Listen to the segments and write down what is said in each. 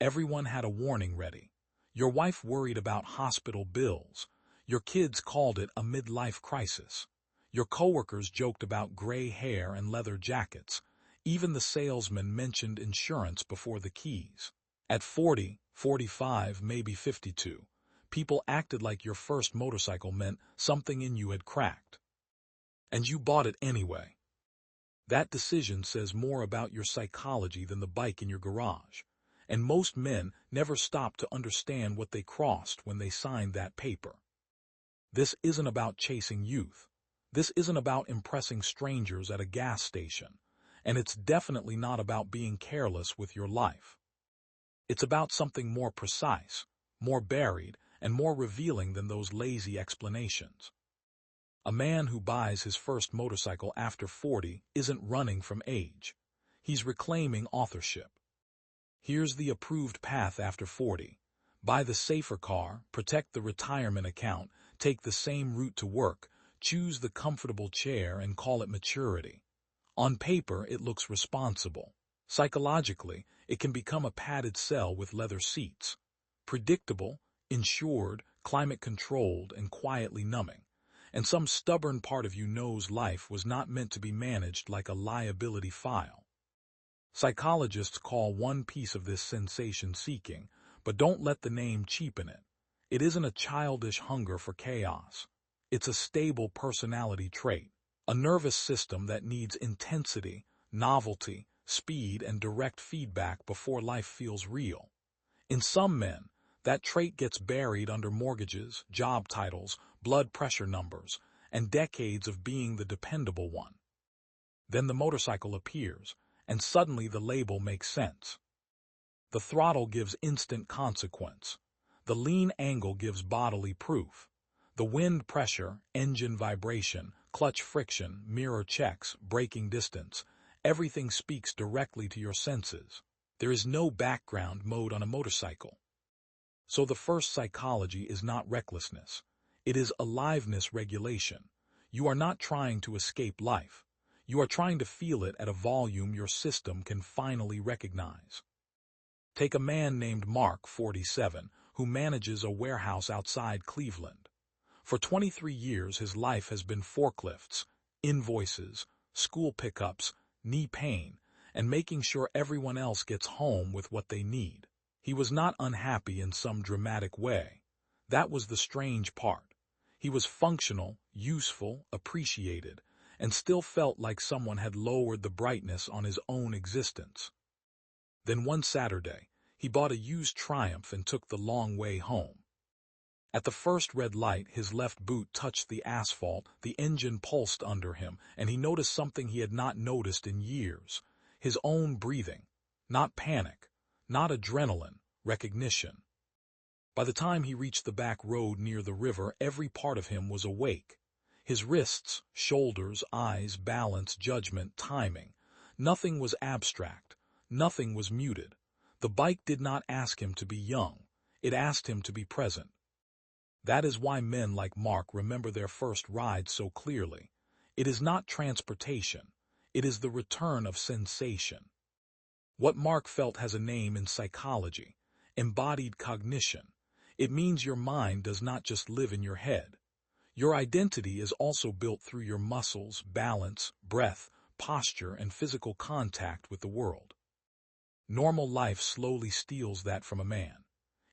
Everyone had a warning ready. Your wife worried about hospital bills. Your kids called it a midlife crisis. Your coworkers joked about gray hair and leather jackets. Even the salesman mentioned insurance before the keys. At 40, 45, maybe 52, people acted like your first motorcycle meant something in you had cracked. And you bought it anyway. That decision says more about your psychology than the bike in your garage. And most men never stop to understand what they crossed when they signed that paper. This isn't about chasing youth. This isn't about impressing strangers at a gas station. And it's definitely not about being careless with your life. It's about something more precise, more buried, and more revealing than those lazy explanations. A man who buys his first motorcycle after 40 isn't running from age. He's reclaiming authorship. Here's the approved path after 40. Buy the safer car, protect the retirement account, take the same route to work, choose the comfortable chair and call it maturity. On paper, it looks responsible. Psychologically, it can become a padded cell with leather seats. Predictable, insured, climate-controlled, and quietly numbing. And some stubborn part of you knows life was not meant to be managed like a liability file. Psychologists call one piece of this sensation-seeking, but don't let the name cheapen it. It isn't a childish hunger for chaos. It's a stable personality trait, a nervous system that needs intensity, novelty, speed, and direct feedback before life feels real. In some men, that trait gets buried under mortgages, job titles, blood pressure numbers, and decades of being the dependable one. Then the motorcycle appears, and suddenly the label makes sense. The throttle gives instant consequence. The lean angle gives bodily proof. The wind pressure, engine vibration, clutch friction, mirror checks, braking distance, everything speaks directly to your senses. There is no background mode on a motorcycle. So the first psychology is not recklessness. It is aliveness regulation. You are not trying to escape life. You are trying to feel it at a volume your system can finally recognize. Take a man named Mark, 47, who manages a warehouse outside Cleveland. For 23 years his life has been forklifts, invoices, school pickups, knee pain, and making sure everyone else gets home with what they need. He was not unhappy in some dramatic way. That was the strange part. He was functional, useful, appreciated, and still felt like someone had lowered the brightness on his own existence. Then one Saturday, he bought a used Triumph and took the long way home. At the first red light, his left boot touched the asphalt, the engine pulsed under him, and he noticed something he had not noticed in years. His own breathing. Not panic, not adrenaline, recognition. By the time he reached the back road near the river, every part of him was awake. His wrists, shoulders, eyes, balance, judgment, timing. Nothing was abstract. Nothing was muted. The bike did not ask him to be young. It asked him to be present. That is why men like Mark remember their first ride so clearly. It is not transportation. It is the return of sensation. What Mark felt has a name in psychology: embodied cognition. It means your mind does not just live in your head. Your identity is also built through your muscles, balance, breath, posture, and physical contact with the world. Normal life slowly steals that from a man.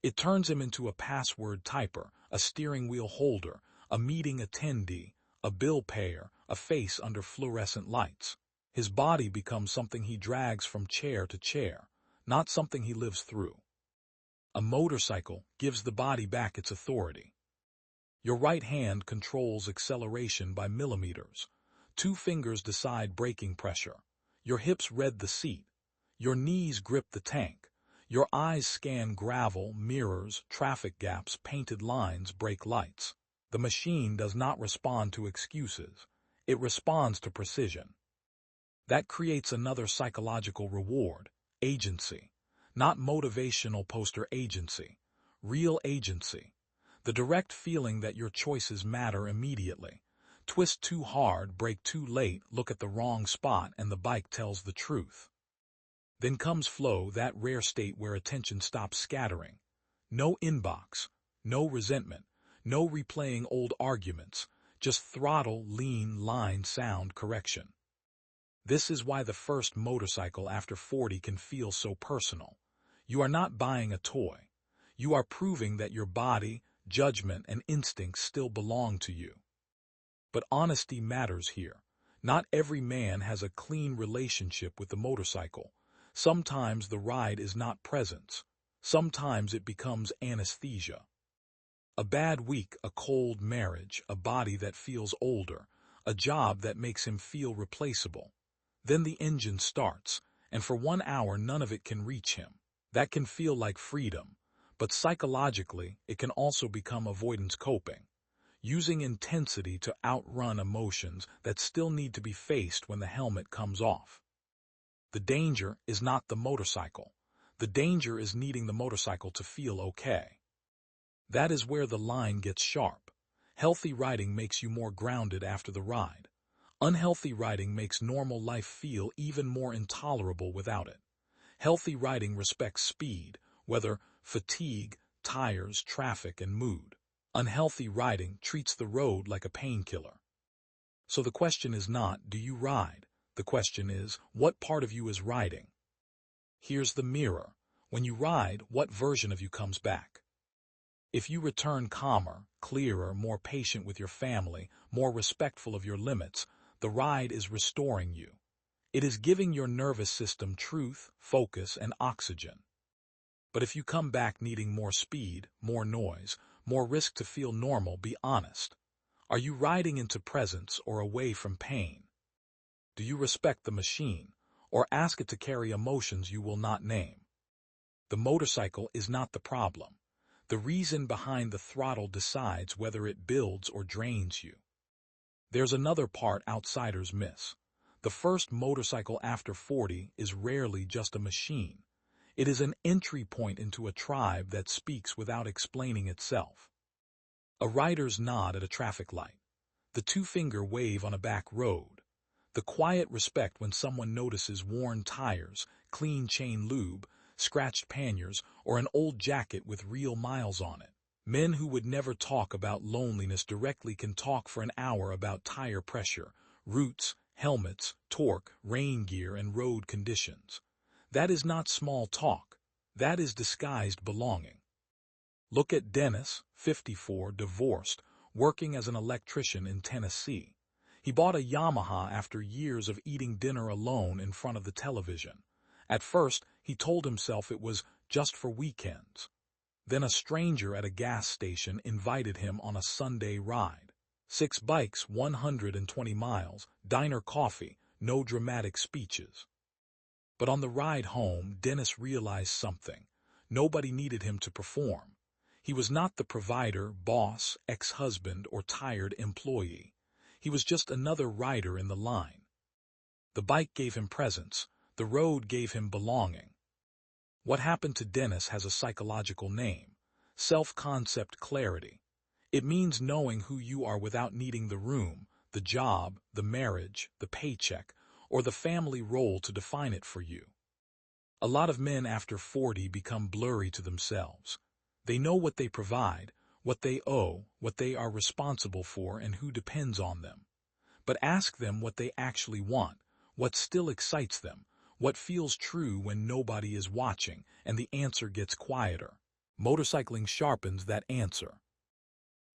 It turns him into a password typer, a steering wheel holder, a meeting attendee, a bill payer, a face under fluorescent lights. His body becomes something he drags from chair to chair, not something he lives through. A motorcycle gives the body back its authority. Your right hand controls acceleration by millimeters. 2 fingers decide braking pressure. Your hips read the seat. Your knees grip the tank. Your eyes scan gravel, mirrors, traffic gaps, painted lines, brake lights. The machine does not respond to excuses. It responds to precision. That creates another psychological reward: agency. Not motivational poster agency. Real agency. The direct feeling that your choices matter immediately. Twist too hard, brake too late, look at the wrong spot, and the bike tells the truth. Then comes flow, that rare state where attention stops scattering. No inbox, no resentment, no replaying old arguments, just throttle, lean, line, sound, correction. This is why the first motorcycle after 40 can feel so personal. You are not buying a toy. You are proving that your body, judgment, and instincts still belong to you. But honesty matters here. Not every man has a clean relationship with the motorcycle. Sometimes the ride is not presence. Sometimes it becomes anesthesia. A bad week, a cold marriage, a body that feels older, a job that makes him feel replaceable. Then the engine starts, and for 1 hour none of it can reach him. That can feel like freedom, but psychologically it can also become avoidance coping, using intensity to outrun emotions that still need to be faced when the helmet comes off. The danger is not the motorcycle. The danger is needing the motorcycle to feel okay. That is where the line gets sharp. Healthy riding makes you more grounded after the ride. Unhealthy riding makes normal life feel even more intolerable without it. Healthy riding respects speed, weather, fatigue, tires, traffic, and mood. Unhealthy riding treats the road like a painkiller. So the question is not, do you ride? The question is, what part of you is riding? Here's the mirror. When you ride, what version of you comes back? If you return calmer, clearer, more patient with your family, more respectful of your limits, the ride is restoring you. It is giving your nervous system truth, focus, and oxygen. But if you come back needing more speed, more noise, more risk to feel normal, be honest. Are you riding into presence or away from pain? Do you respect the machine, or ask it to carry emotions you will not name? The motorcycle is not the problem. The reason behind the throttle decides whether it builds or drains you. There's another part outsiders miss. The first motorcycle after 40 is rarely just a machine. It is an entry point into a tribe that speaks without explaining itself. A rider's nod at a traffic light. The two-finger wave on a back road. The quiet respect when someone notices worn tires, clean chain lube, scratched panniers, or an old jacket with real miles on it. Men who would never talk about loneliness directly can talk for an hour about tire pressure, roots, helmets, torque, rain gear, and road conditions. That is not small talk. That is disguised belonging. Look at Dennis, 54, divorced, working as an electrician in Tennessee. He bought a Yamaha after years of eating dinner alone in front of the television. At first, he told himself it was just for weekends. Then a stranger at a gas station invited him on a Sunday ride. 6 bikes, 120 miles, diner coffee, no dramatic speeches. But on the ride home, Dennis realized something. Nobody needed him to perform. He was not the provider, boss, ex-husband, or tired employee. He was just another rider in the line. The bike gave him presence. The road gave him belonging. What happened to Dennis has a psychological name: self-concept clarity. It means knowing who you are without needing the room, the job, the marriage, the paycheck, or the family role to define it for you. A lot of men after 40 become blurry to themselves. They know what they provide, what they owe, what they are responsible for, and who depends on them. But ask them what they actually want, what still excites them, what feels true when nobody is watching, and the answer gets quieter. Motorcycling sharpens that answer.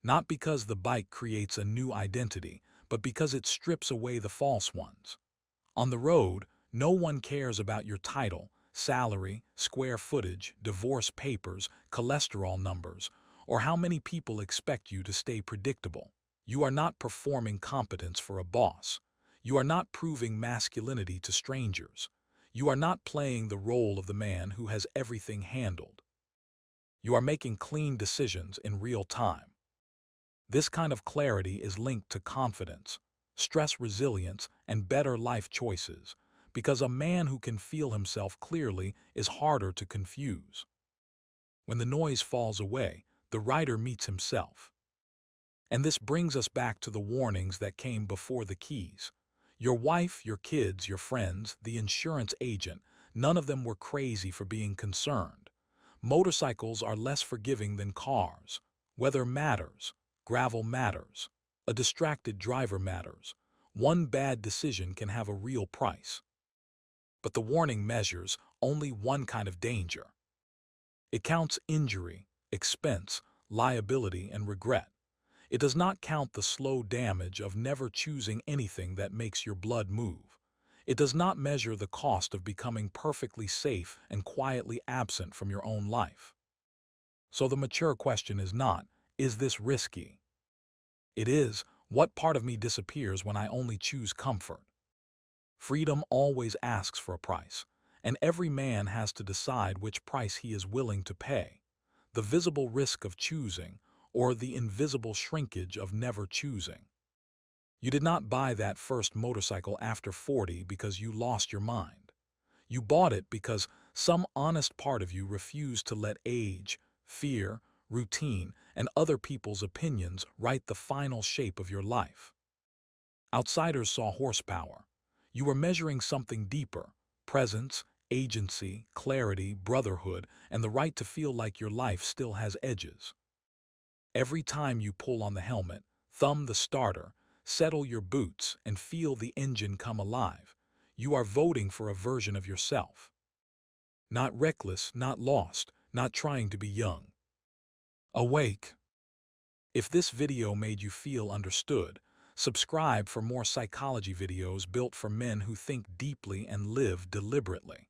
Not because the bike creates a new identity, but because it strips away the false ones. On the road, no one cares about your title, salary, square footage, divorce papers, cholesterol numbers, or how many people expect you to stay predictable. You are not performing competence for a boss. You are not proving masculinity to strangers. You are not playing the role of the man who has everything handled. You are making clean decisions in real time. This kind of clarity is linked to confidence, stress resilience, and better life choices, because a man who can feel himself clearly is harder to confuse. When the noise falls away, the rider meets himself. And this brings us back to the warnings that came before the keys. Your wife, your kids, your friends, the insurance agent, None of them were crazy for being concerned. Motorcycles are less forgiving than cars. Weather matters. Gravel matters. A distracted driver matters. One bad decision can have a real price. But the warning measures only one kind of danger. It counts injury, expense, liability, and regret. It does not count the slow damage of never choosing anything that makes your blood move. It does not measure the cost of becoming perfectly safe and quietly absent from your own life. So the mature question is this risky? It is, what part of me disappears when I only choose comfort? Freedom always asks for a price, and every man has to decide which price he is willing to pay. The visible risk of choosing, or the invisible shrinkage of never choosing. You did not buy that first motorcycle after 40 because you lost your mind. You bought it because some honest part of you refused to let age, fear, routine, and other people's opinions write the final shape of your life. Outsiders saw horsepower. You were measuring something deeper: presence, agency, clarity, brotherhood, and the right to feel like your life still has edges. Every time you pull on the helmet, thumb the starter, settle your boots, and feel the engine come alive, you are voting for a version of yourself. Not reckless, not lost, not trying to be young. Awake. If this video made you feel understood, subscribe for more psychology videos built for men who think deeply and live deliberately.